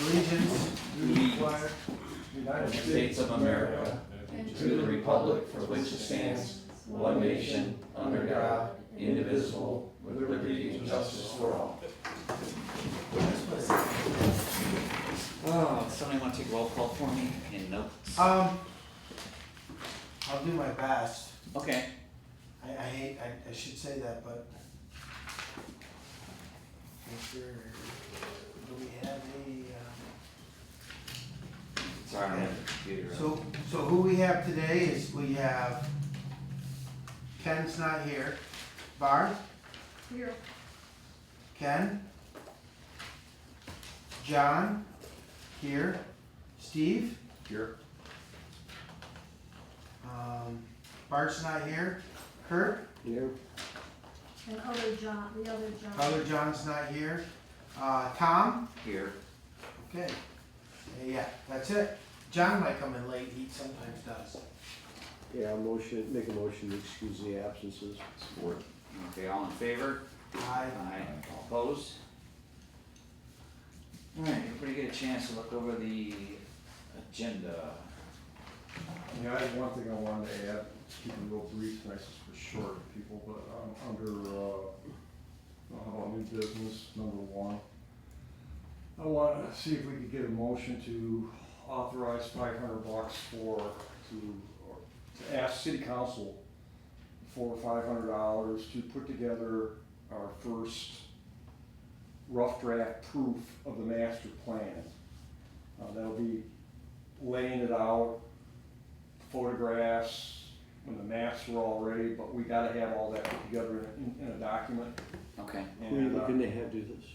allegiance to the United States of America and to the republic for which it stands, one nation, under God, indivisible, with liberty and justice for all. Oh, somebody want to take roll call for me in notes? I'll do my best. Okay. I should say that, but do we have Sorry, I don't have the computer. so who we have today is we have Ken's not here. Barb? Here. Ken? John? Here. Steve? Here. Bart's not here. Kurt? Here. And other John, the other John. Other John's not here. Tom? Here. Okay. Yeah, that's it. John might come in late, he sometimes does. Yeah, make a motion to excuse the absences. Support. Okay, all in favor? Aye. Aye. All opposed? Alright, everybody get a chance to look over the agenda. Yeah, I had one thing I wanted to add, keep it real brief, nice for short people, but under, how about new business, number 1. I want to see if we could get a motion to authorize $500 to ask city council for $500 to put together our first rough draft proof of the master plan. That'll be laying it out, photographs, when the maps are all ready, but we gotta have all that put together in a document. Okay. Who are you looking to have do this?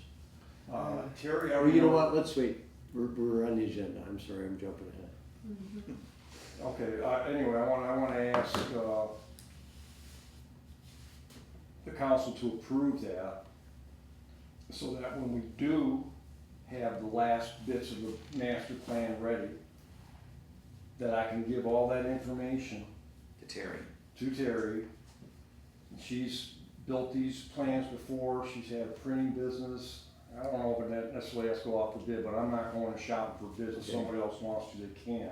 Terry, Well, you know what, let's wait, we're on the agenda, I'm sorry, I'm jumping ahead. Mm-hmm. Okay, anyway, I wanna ask, the council to approve that, so that when we do have the last bits of the master plan ready, that I can give all that information To Terry. to Terry. She's built these plans before, she's had a printing business. I don't know if it necessarily has to go out for bid, but I'm not going shopping for bids. If somebody else wants to, they can.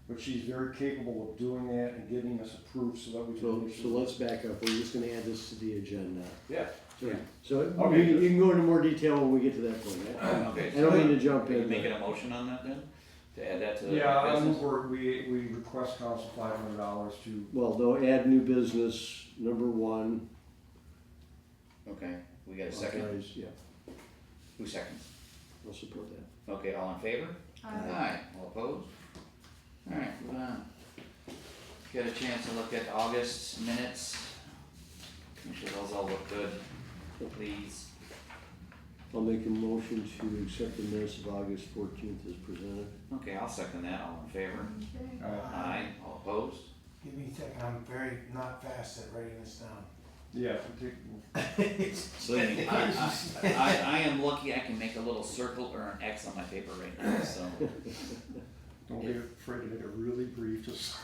But she's very capable of doing that and getting us approved so that we can. So let's back up, we're just gonna add this to the agenda. Yeah. So Okay. you can go into more detail when we get to that point, right? Okay. I don't mean to jump Are you in. making a motion on that then? To add that to the Yeah, business? we request council $500 to, Well, they'll add new business, number 1. Okay, we got a second? authorize- Yeah, Who seconds? I'll support that. Okay, all in favor? Aye. All opposed? Alright, moving on. Get a chance to look at August minutes. Make sure those all look good, please. I'll make a motion to accept the minutes of August 14th as presented. Okay, I'll second that, all in favor? Okay. Aye, all opposed? Give me a second, I'm very not fast at writing this down. yeah, So I am lucky I can make a little circle or an X on my paper right now, so. don't be afraid to make it really brief, just.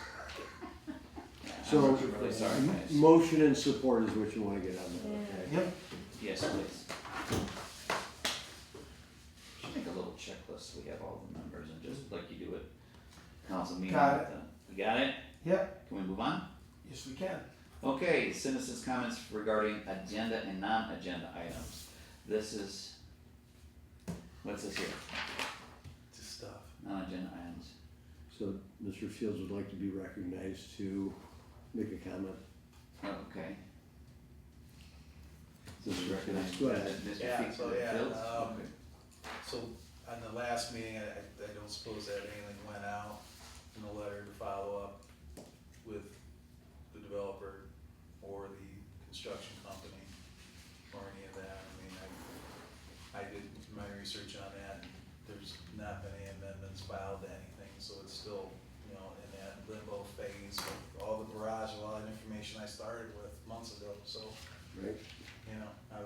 So, I'm really sorry, guys. Motion and support is what you wanna get on that, okay? Yep. Yes, please. Should make a little checklist, we have all the numbers and just like you do it. Council meeting. Got it. We got it? Yep, Can we move on? yes we can. Okay, citizens' comments regarding agenda and non-agenda items. This is, what's this here? Just stuff. Non-agenda items. So, Mr. Fields would like to be recognized to make a comment. Oh, okay. This is recognized. Go Go ahead, ahead. Mr. Yeah, Fields. so yeah, Fields? Okay. So on the last meeting, I don't suppose that anything went out in the letter to follow up with the developer or the construction company or any of that. I mean, I did my research on that, and there's not been any amendments filed to anything, so it's still, you know, in that limbo phase with all the barrage, a lot of information I started with months ago, so, Right. you know,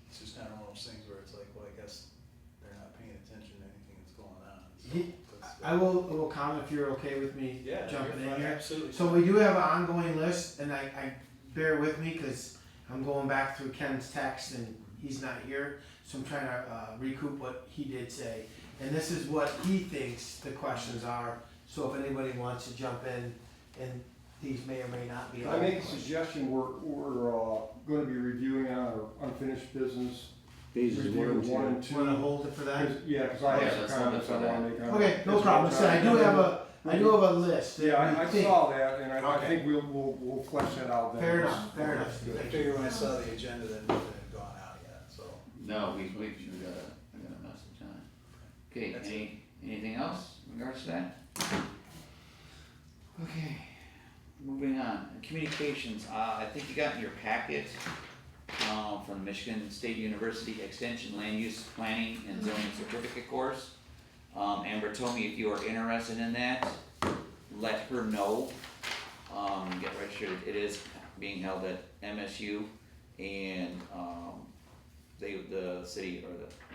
it's just kind of one of those things where it's like, well, I guess they're not paying attention to anything that's going on. So I will comment if you're okay with me Yeah, jumping you're in fine, here. absolutely. So we do have an ongoing list, and I bear with me, cause I'm going back through Ken's text, and he's not here, so I'm trying to recoup what he did say. And this is what he thinks the questions are, so if anybody wants to jump in, and these may or may not be. Can all I make a questions. suggestion, we're gonna be reviewing on our unfinished business. Phases Review 1 and 2. one and two. Wanna hold it for that? 'Cause- Yeah, cause I Yeah, have some let's hold it comments for I that. wanna make on. Okay, no this problem, one. so I do have a list. that Yeah, we I think- saw that, and I Okay. think we'll flesh that out then. Fair enough, fair enough. I figured when I saw the agenda that nothing had gone out yet, so. No, we got a message on it. Okay, That's anything else in regards to that? Okay, moving on, communications, I think you got in your packet, from the Michigan State University Extension Land Use Planning and Zoning Certificate course. Amber told me if you are interested in that, let her know, get registered, it is being held at MSU, and, the city,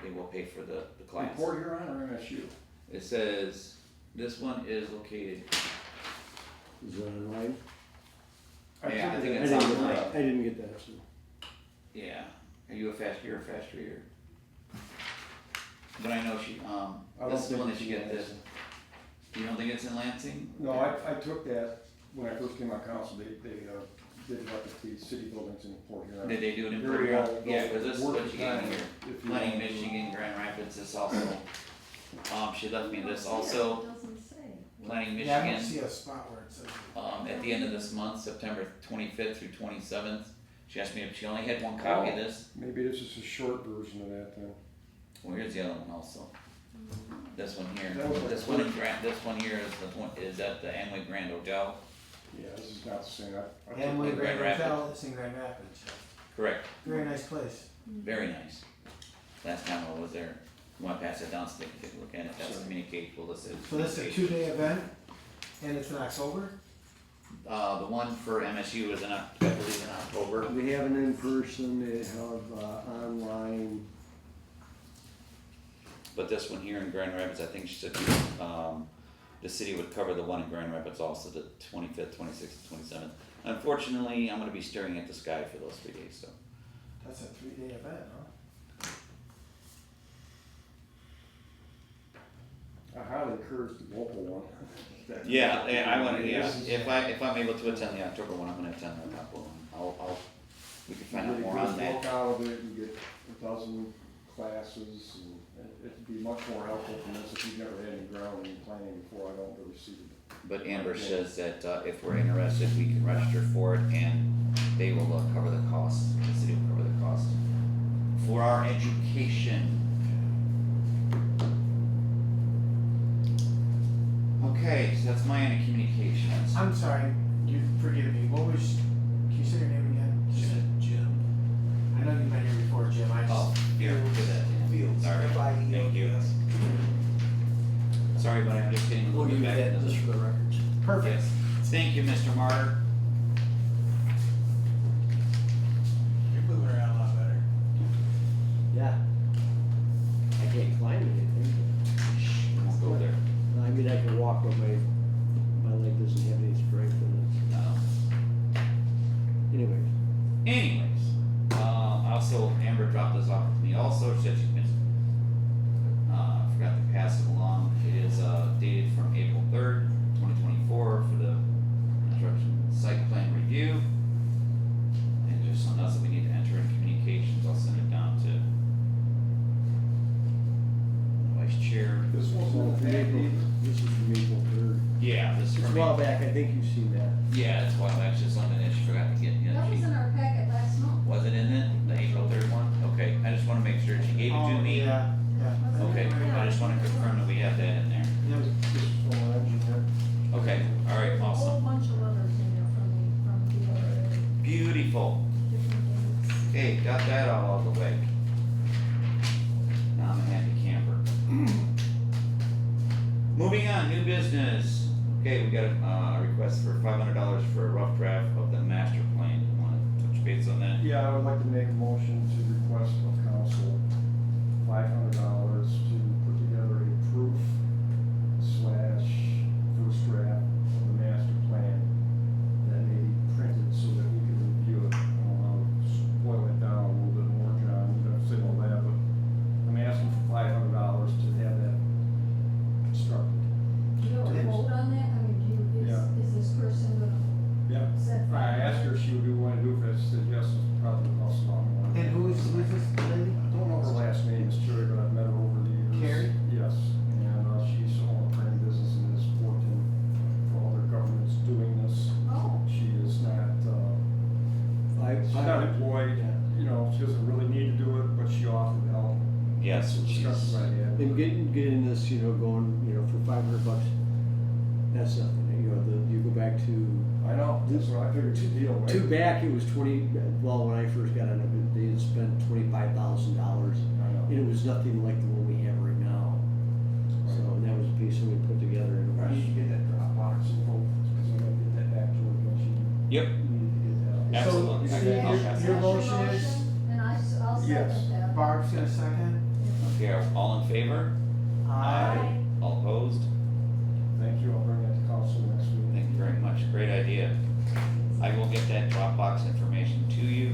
they will pay for the class. Port Huron or MSU? It says, this one is located, Is that online? Yeah, I took think it it's as- online. I didn't get that, so. yeah, are you a fast reader? But I know she, I don't this is the one think that you get this, you don't think it's in Lansing? No, I took that when I first came on council, they did it up at the city buildings in Port Huron. Did they do it in Very Port Huron? well, Yeah, cause this is worth what the she gave me time here, if you Planning, want to. Michigan, Grand Rapids, this also, she left me this also, It doesn't say. Planning, Yeah, I don't Michigan, see a spot where it says. at the end of this month, September 25th through 27th. She asked me if she only had one copy of this. Maybe this is a short version of that then. Well, here's the other one also. This one here. That was like This one in this one here is the one, is at the Amway Grand Hotel. Yeah, this is not the same. I took- Amway Grand Grand Rapids. Hotel, it's in Grand Rapids. Correct. Very nice place. Very nice. Last time I was there, I want to pass it down so they can take a look at it. That's Sure. communicate, well, this is. So this is a 2-day event, and it's in October? The one for MSU is I believe in October. We have an in-person, they have, online. But this one here in Grand Rapids, I think she said, the city would cover the one in Grand Rapids also, the 25th, 26th, 27th. Unfortunately, I'm gonna be staring at the sky for those 3 days, so. That's a 3-day event, huh? I highly encourage the local one. Yeah, I wanna, yeah, This is- if I'm able to attend the October one, I'm gonna attend the October one. We can find out You get a more on good that. book out of it, you get a dozen classes, and it'd be much more helpful from this if you've never had any ground in planning before. I don't really see it. But Amber says that, if we're interested, we can register for it and they will cover the cost, the city will cover the cost. For our education. Okay, so that's my end of communications. I'm sorry, you forgive me, what was, can you say your name again? Jim I know you've been here before, Jim, I Oh, just, here, give that to him. Fields, All right, thank you. F-I-E-L-D-S. Sorry, but I'm just getting a little bit back into this. for the records. perfect. Yes, thank you, Mr. Martyr. You're moving around a lot better. Yeah. I can't climb anything, Shh, we won't go there. but, I mean, I can walk, but my leg doesn't have any strength in No. it. Anyways. Anyways, also Amber dropped this off to me also, she said she missed, forgot to pass it along. It is, dated from April 3rd, 2024 for the construction site plan review. And just something else that we need to enter in communications, I'll send it down to the vice chair. This one's on the April, this is from April 3rd. Yeah, this is It's a from while April. back, I think you've seen that. Yeah, it's while back, it's just something that she forgot to get, you know, That was she, in our packet last month. was it in it, the April 3rd one? Okay, I just wanna make sure she gave it to Oh, me. yeah, yeah. Okay, I just wanna confirm that we have that in there. Yeah. This is from our engineer. Okay, alright, There's a whole awesome. bunch of others in there from the other Beautiful. different dates. Okay, got that all out of the way. Now I'm a happy camper. Moving on, new business. Okay, we got a request for $500 for a rough draft of the master plan. You wanna touch base on that? Yeah, I would like to make a motion to request of council $500 to put together a proof / first draft of the master plan that may be printed so that we can review it. I'll boil it down a little bit more, John. You're gonna Yes, So she's- discuss about that. And getting this, going, for $500, that's nothing, you go back to, I know, that's what I figured it's a deal, right? two back, it was 20, well, when I first got on it, they had spent $25,000. I know. And it was nothing like the one we have right now. So, and that was a piece that we put together and it I need to was, get that Dropbox info, because I'm gonna get that back to her, because she Yep, needed to get that. Absolutely. So, I Steve, can- I'll pass your that. motion is, And I'll Yes. second that. Barb's gonna second? okay, all in favor? Aye. All opposed? Thank you, I'll bring that to council next week. Thank you very much, great idea. I will get that Dropbox information to you.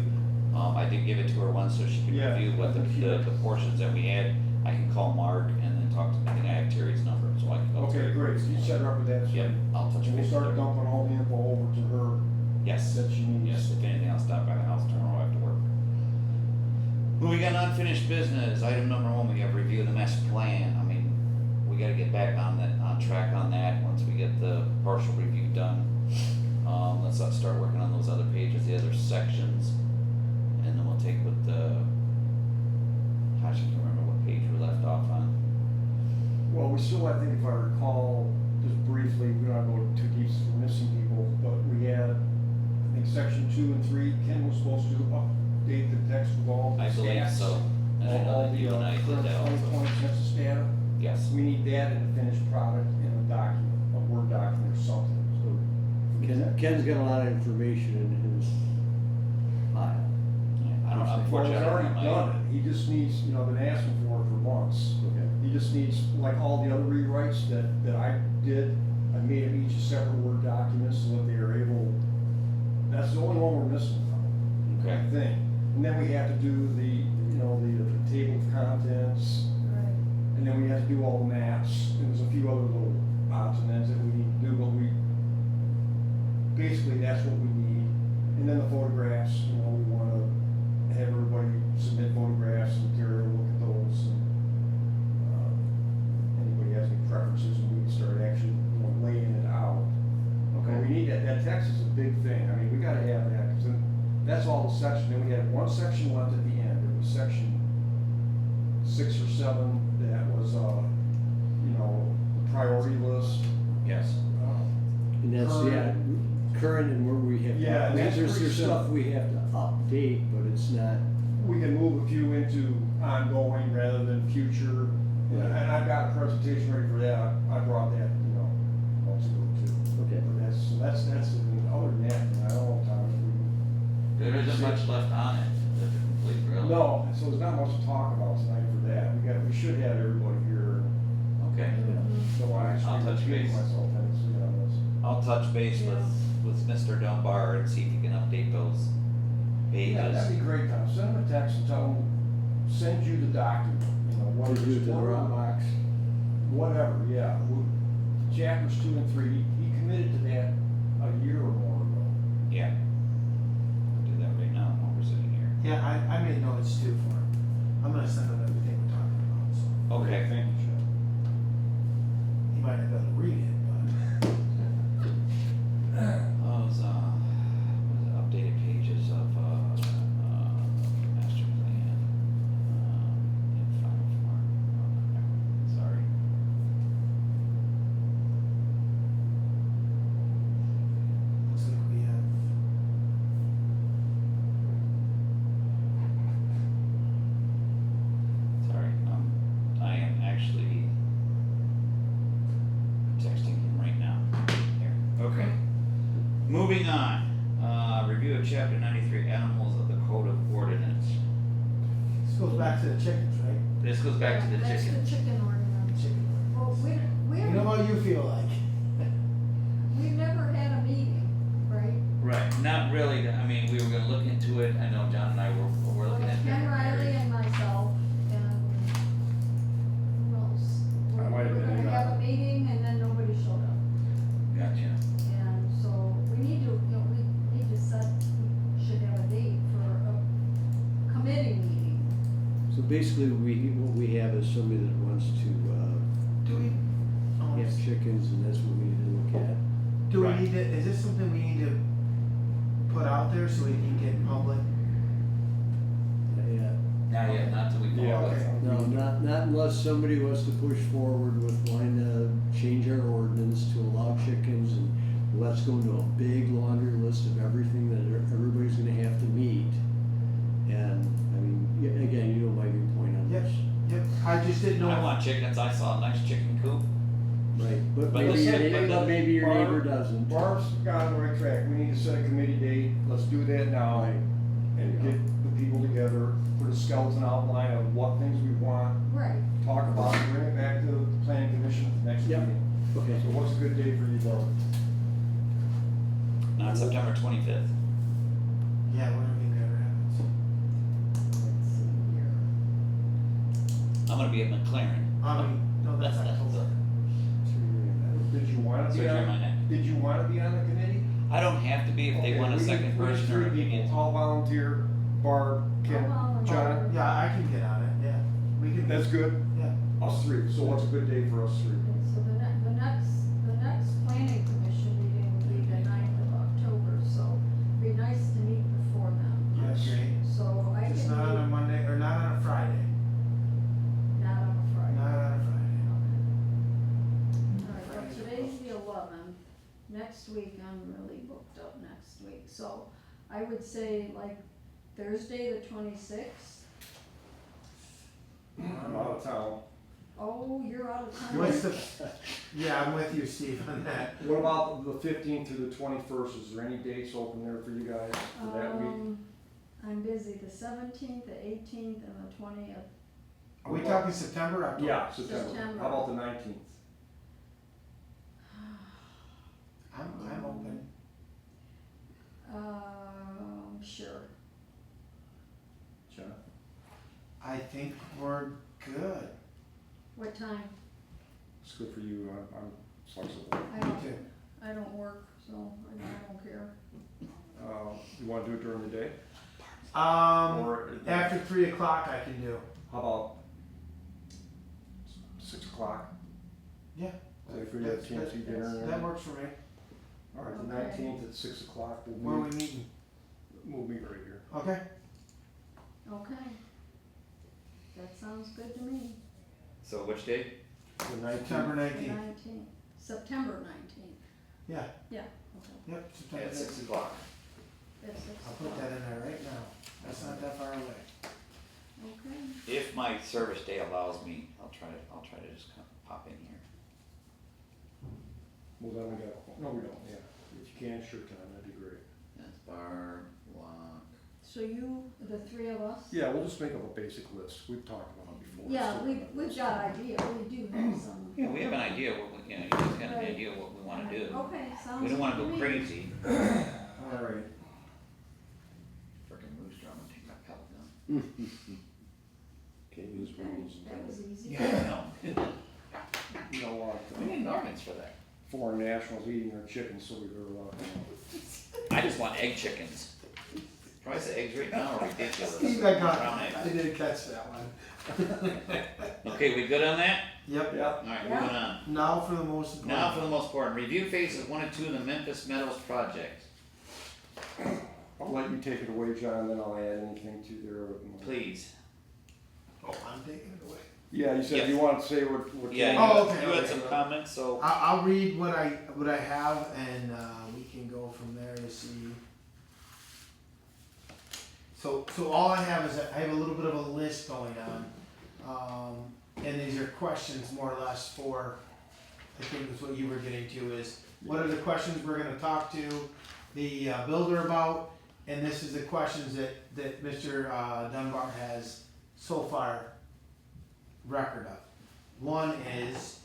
I did give it to her once so she can Yeah, review what I think she the did. portions that we had. I can call Mark and then talk to, I think I have Terry's number, so I can go Okay, through. great, so you set her up with that, so Yep, I'll touch we'll base with start her. dumping all the info over to her Yes, that she needs. yes, if anything else done by the house tomorrow after work. Moving on, unfinished business, item number 1, we have review of the master plan. I mean, we gotta get back on track on that, once we get the partial review done. Let's not start working on those other pages, the other sections, and then we'll take with the, gosh, I can't remember what page we left off on. Well, we still, I think if I recall, just briefly, we don't have to go too deep since we're missing people, but we had, I think section 2 and 3, Ken was supposed to update the text with all the I believe stats. so, and I know All that the you and I did current that also. 2020 census data. Yes, We need that in a finished product, in a document, a Word document or something, so. Ken's got a lot of information in his file. yeah, I don't, Well, unfortunately, he's I don't already have my. done it, he just needs, I've been asking for it for months. Okay. He just needs, like all the other rewrites that I did, I made them each a separate Word document so that they are able, that's the only one we're missing from, Okay, I think. And then we have to do the table of contents, Right. and then we have to do all the maps, and there's a few other little odds and ends that we need to do, but basically, that's what we need. And then the photographs, we wanna have everybody submit photographs and Terry will look at those. And anybody has any preferences, and we can start actually, laying it out. But we need that text is a big thing, I mean, we gotta have that, cause then, that's all the section, then we had one section left at the end, it was section 6 or 7, that was, the priority list. yes, And that's, current and where we have. Yeah, and that's There's pretty stuff simple. we have to update, but it's not, We can move a few into ongoing rather than future, and Right. I've got a presentation ready for that, I brought that, months ago too. okay. But that's, other than that, I don't know, Tom, if there isn't much left on it, to complete, we. really. No, so there's not much to talk about tonight for that, we should have everybody here, Okay, so I I'll touch actually base. repeat myself, and on this. I'll touch base with Mr. Dunbar and see if he can update those Yeah, pages. that'd be great, Tom, send him a text and tell him, send you the document, what Did you do the what- Dropbox? Whatever, yeah. Chapters 2 and 3, he committed to that a year or more ago. Yeah. I'll do that right now while we're sitting here. Yeah, I made notes too for him. I'm gonna send him everything we're talking about, so Okay, Thank you, Chad. he might not be able to read it, but. those, what is it, updated pages of, master plan, in final form. Sorry. Looks like we have. Sorry, I am actually texting him right now. Here, okay. Moving on, review of chapter 93, animals of the code of ordinance. This goes back to the chickens, right? This goes back to the That's chicken. the chicken ordinance. Chicken. Well, we You know what you feel like? we've never had a meeting, right? Right, not really, I mean, we were gonna look into it, I know John and I were looking at Ken different Riley areas. and myself, and who knows? I might have We're been in gonna that. have a meeting and then nobody showed up. Gotcha. And so we need to, we need to set, we should have a date for a committee meeting. So basically, what we have is somebody that wants to, Do we? have chickens, and that's what we need to look at. Do we Right. need to, is this something we need to put out there so we can get public? Yeah, Not yet, not till we yeah, Yeah. Okay. No, not unless somebody wants to push forward with wanting to change our ordinance to allow chickens and let's go into a big laundry list of everything that everybody's gonna have to meet. And, I mean, again, you know my viewpoint on Yep. this. Yep, I just didn't know. I want chickens, I saw a nice chicken coop. Right, but But maybe listen, your, but the- maybe your Barb- neighbor doesn't. Barb's got on the right track, we need to set a committee date, let's do that now, Right. and get the people together, put a skeleton outline of what things we want, Right, talk about, and bring it back to the planning commission at the next Yep. meeting. Okay, So what's a good date for you, Barb? On September 25th. Yeah, whatever you never happens. let's see here. I'm gonna be at McLaren. No, that's October. Did you wanna be Surgery on my on, neck. did you wanna be on the committee? I don't have to be if they Okay, want a we need- second we need person or three opinion. people. I'll volunteer, Barb, Ken, I'll volunteer. John, Yeah, I can get on it, yeah. We can. that's good, Yeah. us three, so what's a good day for us three? Okay, so the next planning commission meeting will be the 9th of October, so it'd be nice to meet before then. Yes. Great. So I It's can not on a meet, Monday, or not on a Friday, not on a Friday. not on a Friday. Alright, well, today's the 11th, next week I'm really booked up next week, so I would say like Thursday the 26th. I'm out of town. Oh, you're out of town. What's the, yeah, I'm with you, Steve, on that. What about the 15th through the 21st, is there any dates open there for you guys for that week? I'm busy the 17th, the 18th, and the 20th. Are we talking September, or October? Yeah, September, September. how about the 19th? I'm open. Sure. John? I think we're good. What time? It's good for you, I'm flexible. I don't work, so I don't care. You wanna do it during the day? Or After 3 o'clock I can do. how about 6 o'clock? Yeah. Say for you have TNT dinner and That everything? works for me. Alright, the Okay. 19th at 6 o'clock, Where are we meeting? we'll meet right here. Okay. Okay. That sounds good to me. So which day? The September 19th, The 19th. 19th, September 19th. Yeah, Yeah, okay. yep, September At 6 19th. o'clock. That's 6 I'll put that in there right now. That's not that far away. Okay. If my service day allows me, I'll try to just kind of pop in here. well then we got, no we don't, yeah, if you can, sure Tom, that'd be great. That's Barb, Locke. So you, the three of us? Yeah, we'll just make up a basic list, we've talked about it before. Yeah, Still we've got got idea, we do have some. Yeah, we have an idea what we, you guys got an Right. idea what we wanna do. Okay, sounds We don't wanna good to go me. crazy. Alright, Frickin' moose drum and take my pellet gun. can't use words. That was easy. Yeah, you don't want we need an ordinance for that. foreign nationals eating our chickens, so we better lock them up. I just want egg chickens. Price of eggs right now are ridiculous. Steve, I got Brown it. eggs. I did catch that one. Okay, we good on that? Yep. Yeah, Alright, Yeah. moving on. Now for the most important. Now for the most important, review phases 1 and 2 of the Memphis Meadows project. I'll let you take it away, John, then I'll add anything to there. Please. Oh, I'm taking it away. Yeah, you said Yes. you want to say what. Yeah, you, Oh, okay, you had okay. some comments, so. I'll read what I have and, we can go from there to see. So all I have is, I have a little bit of a list going on. And these are questions more or less for, I think that's what you were getting to is, what are the questions we're gonna talk to the builder about? And this is the questions that Mr. Dunbar has so far record of. One is,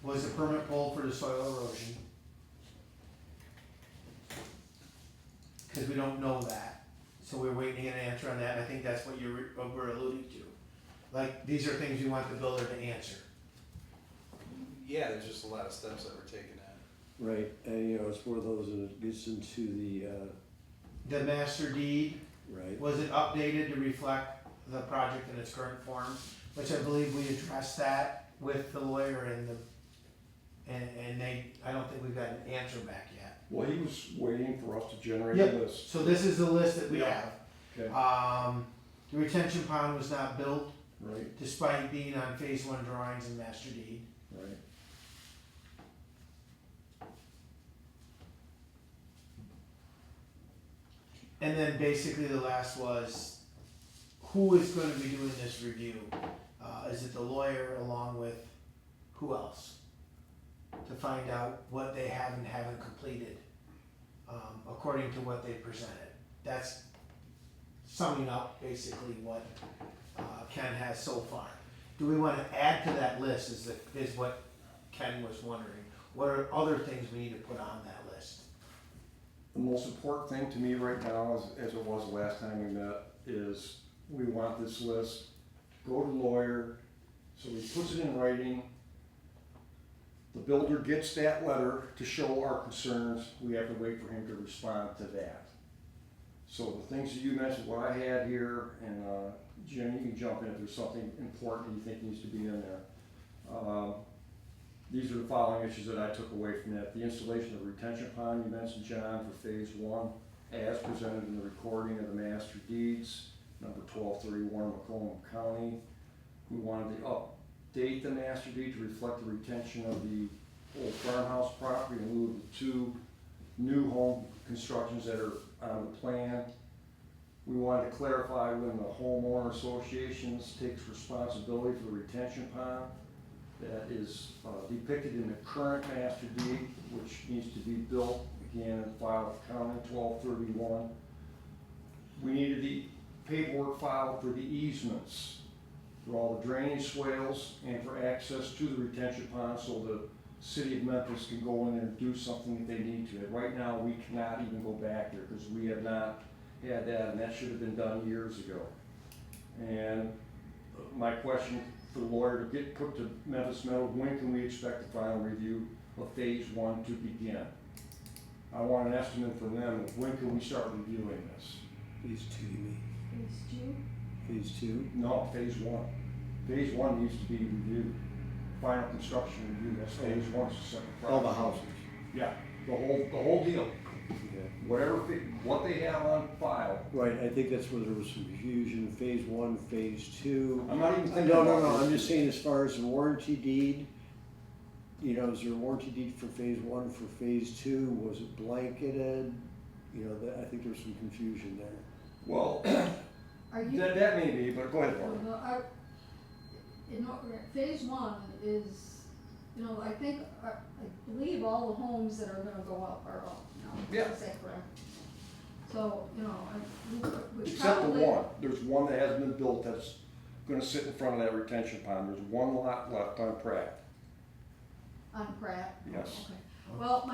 was the permit pulled for the soil erosion? Cause we don't know that, so we're waiting to get an answer on that, I think that's what what we're alluding to. Like, these are things we want the builder to answer. Yeah, there's just a lot of steps that we're taking at. Right, and you know, it's one of those that it gets into the, The master deed, right, was it updated to reflect the project in its current form? Which I believe we addressed that with the lawyer and they, I don't think we've got an answer back yet. Well, he was waiting for us to generate Yep. a list. So this is the list that we Yeah. have. Okay. The retention pond was not built, Right, despite being on phase one drawings and master deed. right. And then basically the last was, who is gonna be doing this review? Is it the lawyer along with who else? To find out what they have and haven't completed, according to what they presented. That's summing up basically what, Ken has so far. Do we wanna add to that list is what Ken was wondering. What are other things we need to put on that list? The most important thing to me right now, as it was the last time we met, is we want this list to go to the lawyer, so he puts it in writing. The builder gets that letter to show our concerns, we have to wait for him to respond to that. So the things that you mentioned, what I had here, and Jim, you can jump in if there's something important you think needs to be in there. These are the following issues that I took away from that. The installation of a retention pond, you mentioned, John, for phase one, as presented in the recording of the master deeds, number 1231, Macomb County. We wanted to update the master deed to reflect the retention of the old farmhouse property in lieu of the two new home constructions that are on the plan. We wanted to clarify when the homeowner associations takes responsibility for the retention pond. That is depicted in the current master deed, which needs to be built again and filed with county 1231. We needed the paperwork filed for the easements for all the drainage swales and for access to the retention pond, so the city of Memphis can go in there and do something if they need to. And right now, we cannot even go back there because we have not had that, and that should have been done years ago. And my question for the lawyer to get put to Memphis Metal, when can we expect the final review of phase one to begin? I want an estimate from them of when can we start reviewing this? Phase two, you mean? Phase two? Phase two? No, phase one. Phase one needs to be reviewed. Final construction review, that's phase one, it's a separate All project. the houses. Yeah, the whole deal. Okay. What they have on file. Right, I think that's where there was some confusion, phase one, phase two. I'm not even thinking No, about I'm phase just two. saying as far as the warranty deed, you know, is there a warranty deed for phase one, for phase two, was it blanketed? You know, I think there's some confusion there. Well, Are you? that may be, but go ahead, Mark. Well, phase one is, you know, I think, I believe all the homes that are gonna go up are up now. Yeah. Is that correct? So, you know, we Except the probably. one, there's one that hasn't been built that's gonna sit in front of that retention pond, there's one lot left on Pratt. On Pratt? Yes. Okay. Well,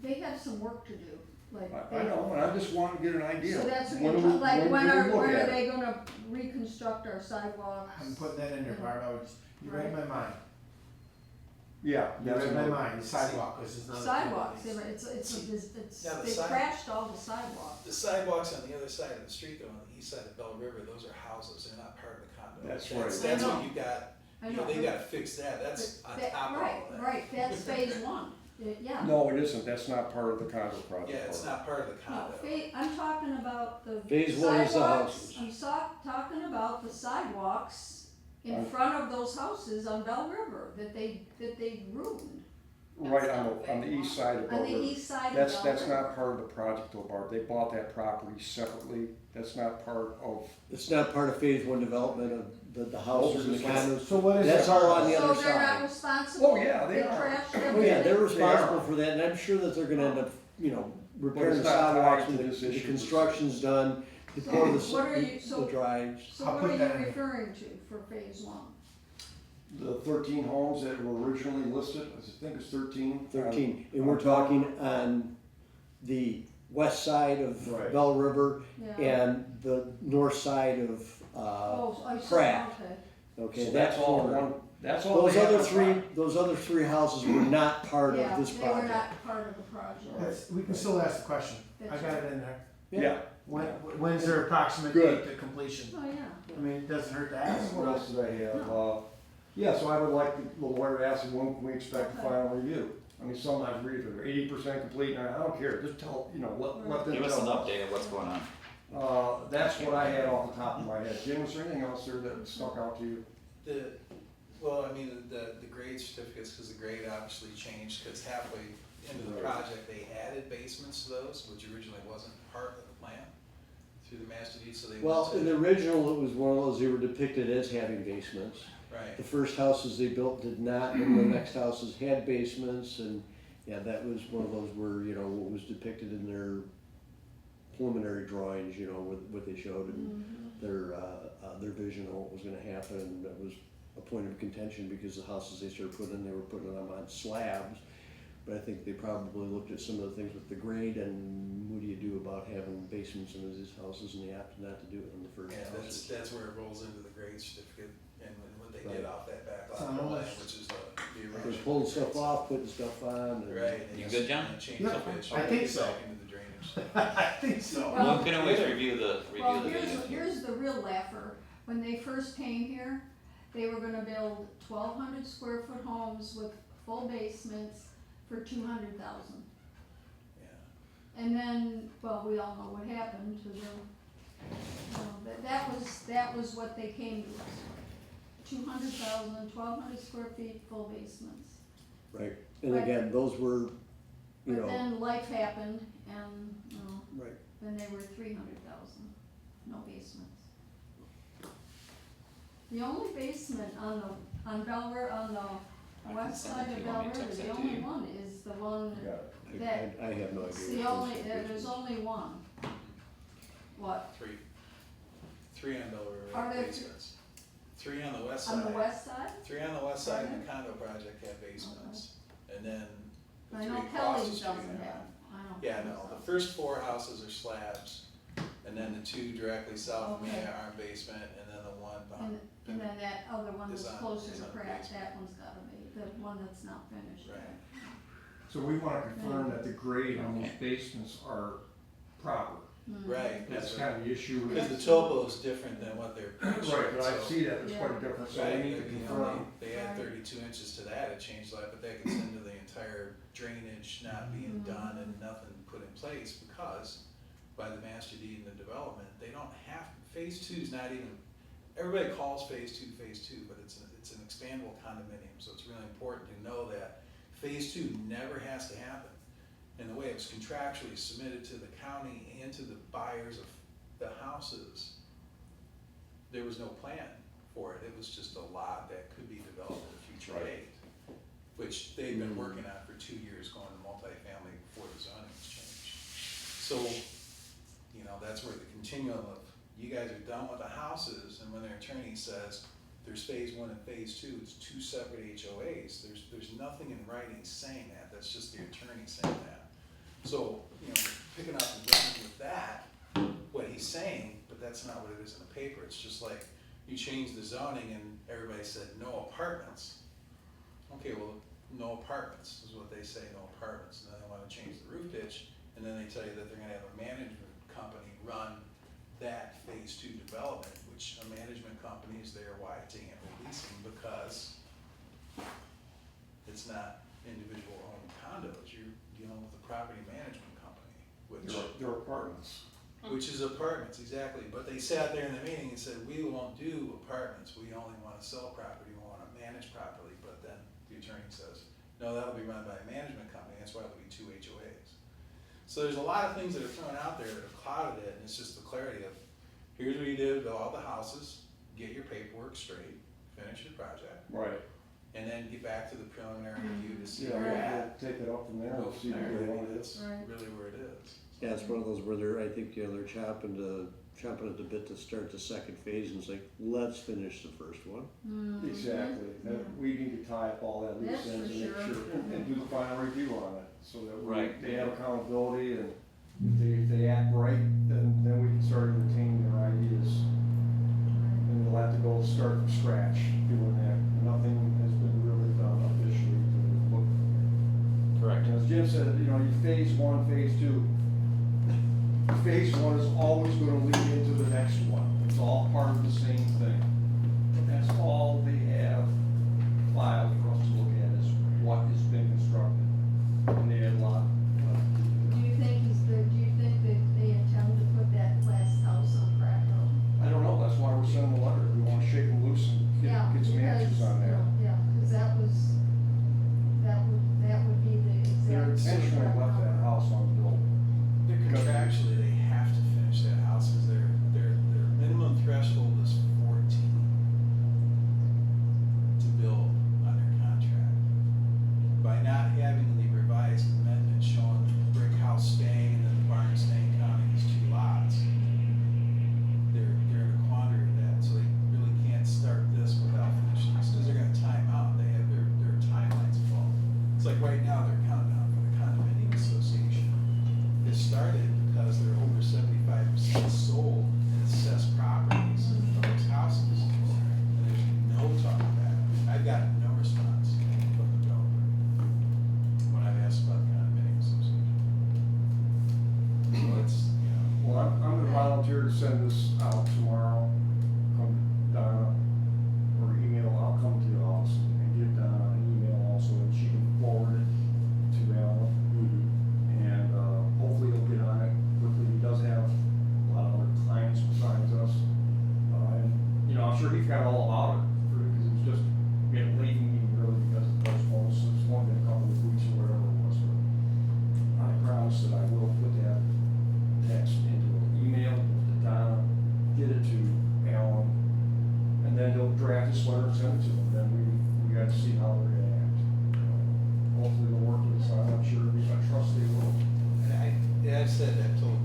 they have some work to do, like. I know, and I just want to get an idea. So that's, When do we- like, when do we are look at it? they gonna reconstruct our sidewalks? I'm putting that in there, Barb, you read my mind. Yeah, You that's read my another- mind, the sidewalk, this is not. Sidewalks, Yeah, it's, Now, the they side- crashed all the sidewalks. The sidewalks on the other side of the street, though, on the east side of Bell River, those are houses, they're not part of the condo. That's right. That's I what know. you got, I you know, know. they gotta fix that, that's But on that- top of all Right, that. right, that's phase one, yeah. No, it isn't, that's not part of the condo project. Yeah, it's not part of the No, condo. I'm talking about the Phase one is the sidewalks, houses. talking about the sidewalks in On- front of those houses on Bell River that they ruined. Right on the east side of Bell On the River. east side of Bell River. That's not part of the project though, Barb, they bought that property separately, that's not part of, It's not part of phase one development of the houses and the condos. So what is That's that? all on the other So they're not side. responsible? Oh, yeah, they are. trashed Oh everything? yeah, they're responsible are. for that, and I'm sure that they're gonna end up, you know, repairing it's the not tied sidewalks to when this the issue. construction's done, to So pour the, what are you- so- the drives. So I'll what put are that you in. referring to for phase one? the 13 homes that were originally listed, I think it's 13. 13, and we're talking on the west side of Right. Bell River Yeah. and the north side of, Oh, I see, Pratt. okay. Okay, So that that's all corner. one, that's all Those they have other on three, file. those other three houses were not part Yeah, of this they were project. not part of the project. We can still ask the question, I That's got it in there. Yeah. When's their approximate Good. date to completion? Oh, yeah. I mean, it doesn't hurt to ask. What else did I have? Yeah, so I would like the lawyer to ask, when can we expect the Okay. final review? I mean, sometimes read it, they're 80% complete, and I don't care, just tell, you know, let them Give us tell an update of what's going on. That's what I had off the top of my head. Jim, was there anything else there that stuck out to you? Well, I mean, the grade certificates, cause the grade obviously changed, cause halfway into the Right. project, they added basements to those, which originally wasn't part of the plan through the master deed, so they went Well, to. in the original, it was one of those, they were depicted as having basements. Right, The first houses they built did not, and the next houses had basements, and, yeah, that was one of those where, you know, what was depicted in their preliminary drawings, you know, what they showed, and their vision of what was gonna happen, and that was a point of contention, because the houses they started putting in, they were putting them on slabs. But I think they probably looked at some of the things with the grade, and what do you do about having basements in these houses, and they opted not to do it in the first yeah, houses. that's where it rolls into the grade certificate and what they did Right. off that back lot So of the land, almost- which is the They're original. pulling stuff off, putting stuff on, and. Right. and You it's- good, John? and it changed Yeah, the pitch. I think so. Back into the drainage. I think so. Well- We can always review the Well, video. here's the real laugher. When they first came here, they were gonna build 1,200 square foot homes with full basements for 200,000. Yeah. And then, well, we all know what happened to them. That was what they came to us with. 200,000, 1,200 square feet, full basements. Right, and But- again, those were, you But know, then life happened and, you know, right, then they were 300,000, no basements. The only basement on Belver, on I the can west send it side to of you. Want me to Belver, text the that to only you? one is the one, I got it. That- I have no it's idea. the what only, those there's basements- only one. What, Three on the Are there basements. Three on the west side. on the west side? Three on the west side in Okay. the condo project have basements, and then the I three know across the Kelly's street doesn't are- have, I know. Yeah, Kelly's no, the doesn't. first four houses are slabs, and then the two directly south of me Okay. are in basement, and then the one behind. And then that other one Is that's on- closer is to on crack, basement. that one's gotta be, the one that's not finished. Right. So we wanna confirm that the grade on those basements are proper. Hmm. Right, That's kind of the issue. because the topo is different than what they're. Right, but I so- see that there's quite a difference, so we Right, need to you know, confirm. they add Right. 32 inches to that, it changed that, but that gets into the entire drainage not being Mhm. done and nothing put in place, because by the master deed and the development, they don't have, phase two is not even, everybody calls phase two, but it's an expandable condominium, so it's really important to know that phase two never has to happen. And the way it was contractually submitted to the county and to the buyers of the houses, there was no plan for it, it was just a lot that could be developed at a future Right. date, which they've been working on for 2 years, going to multifamily before the zoning was changed. So, you know, that's where the continuum of, you guys are done with the houses, and when their attorney says, there's phase one and phase two, it's two separate HOAs, there's nothing in writing saying that, that's just the attorney saying that. So, you know, picking up and running with that, what he's saying, but that's not what it is in the paper, it's just like, you change the zoning and everybody said no apartments. Okay, well, no apartments is what they say, no apartments, and then they wanna change the roof pitch, and then they tell you that they're gonna have a management company run that phase two development, which a management company is there, why it's leasing, because it's not individual owned condos, you're dealing with a property management company, which. They're apartments. Which is apartments, exactly, but they sat there in the meeting and said, we won't do apartments, we only wanna sell property, we wanna manage properly, but then the attorney says, no, that'll be run by a management company, that's why there'll be two HOAs. So there's a lot of things that are thrown out there that have clouded it, and it's just the clarity of, here's what you did with all the houses, get your paperwork straight, finish your project, Right. and then get back to the preliminary review to see Yeah, where you're we'll at. take it up from there, we'll see There, what they I want mean, to that's Right. really where it is. Yeah, it's one of those where they're, I think, you know, they're chomping at the bit to start the second phase, and it's like, let's finish the first one. Mhm. Exactly, that, we need to tie up all that loose That's ends for and make sure. sure, and do the final review on it, so that Right. they have accountability, and if they act right, then we can start retaining their ideas. And they'll have to go start from scratch doing that, nothing has been really done officially to look. Correct. As Jim said, you know, you phase one, phase two. Phase one is always gonna lead into the next one, it's all part of the same thing. That's all they have filed for us to look at is what has been constructed. And they had a lot. Do you think that they intend to put that last I'm sure he forgot all about it, because it was just, we had a late meeting really because of postponement, so it's only been a couple of weeks or whatever it was, but I promise that I will put that text into an email to Donna, get it to Alan, and then they'll draft this letter and send it to them, then we got to see how they're gonna act. Hopefully they'll work with us, I'm not sure, I trust they will. And I said that, told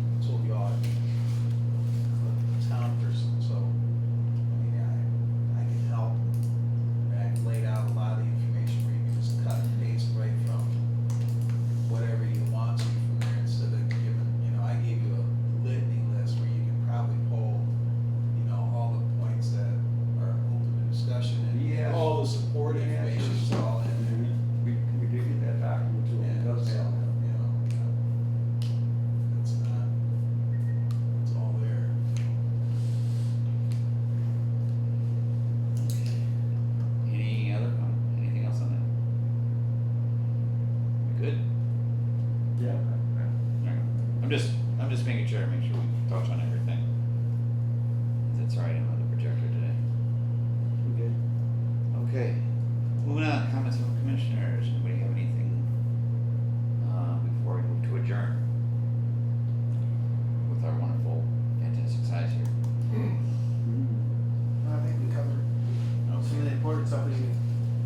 you all, I'm a town person, so, I mean, I can help. And I laid out a lot of the information where you can just cut and paste right from whatever you want to from there, instead of giving, I gave you a litany list where you can probably pull, all the points that are open to discussion, and Yes. all the support Yes. information is all in there. We did get that document too, it does have that. It's not, it's all there. Anything else on that? We good? Yeah. Alright. I'm just making sure we touch on everything. That's right, I'm on the projector today. Okay. Okay, moving on, comments from commissioners, anybody have anything, before we move to adjourn? With our wonderful, fantastic size here. I think we covered some of the important stuff, we can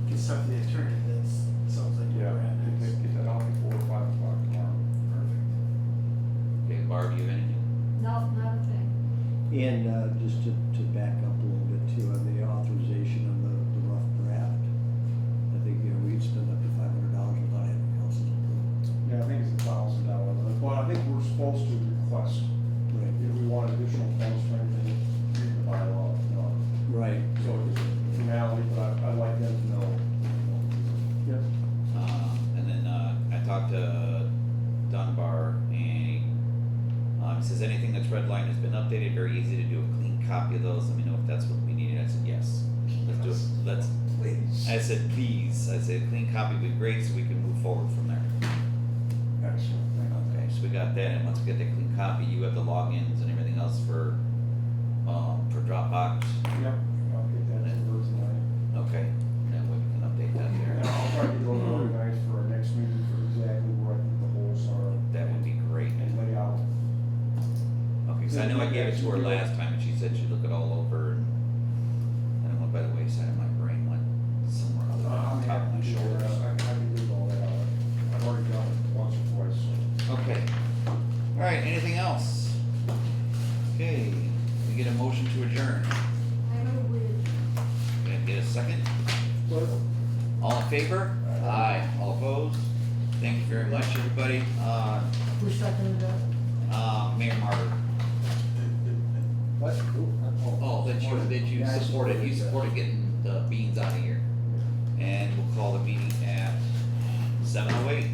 get stuff to the attorney, that's, sounds like Yeah, we're at next. get that out before 5 o'clock tomorrow. Perfect. Okay, Barb, you have anything? No, not a thing. And just to back up a little bit too, on the authorization on the rough draft, I think, we'd spend up to $500 without having council's approval. Yeah, I think it's $1,000, but I think we're supposed to request, Right. if we want additional funds for anything, read the bylaw, Right. So it's a formality, but I'd like them to know. Yep. And then, I talked to Dunbar and he says anything that's redlined has been updated, very easy to do a clean copy of those, let me know if that's what we needed, I said, yes. Let's do it, Please. I said, please, I said, a clean copy would be great so we can move forward from there. Excellent. Okay, so we got that, and once we get that clean copy, you have the logins and everything else for Dropbox. Yep, I'll get that to her tonight. Okay, that way we can update that And there. I'll try to get those organized for our next meeting for exactly where I think the holes are. That would be great. And lay out. Okay, cause I know I gave it to her last time, and she said she'd look it all over, and it went by the wayside of my brain, went somewhere other than on I'm top of my happy to do that. shoulders. I can do all that out. I've already done it once or twice, so. Okay, alright, anything else? Okay, we get a motion to adjourn, I move we adjourn. can I get a second? All in favor? Aye. All opposed? Thank you very much, everybody, Who seconded that? Mayor Martyr. What? Oh, that you Yeah, I supported, you that. supported getting the beans out of here. And we'll call the meeting at 7:08.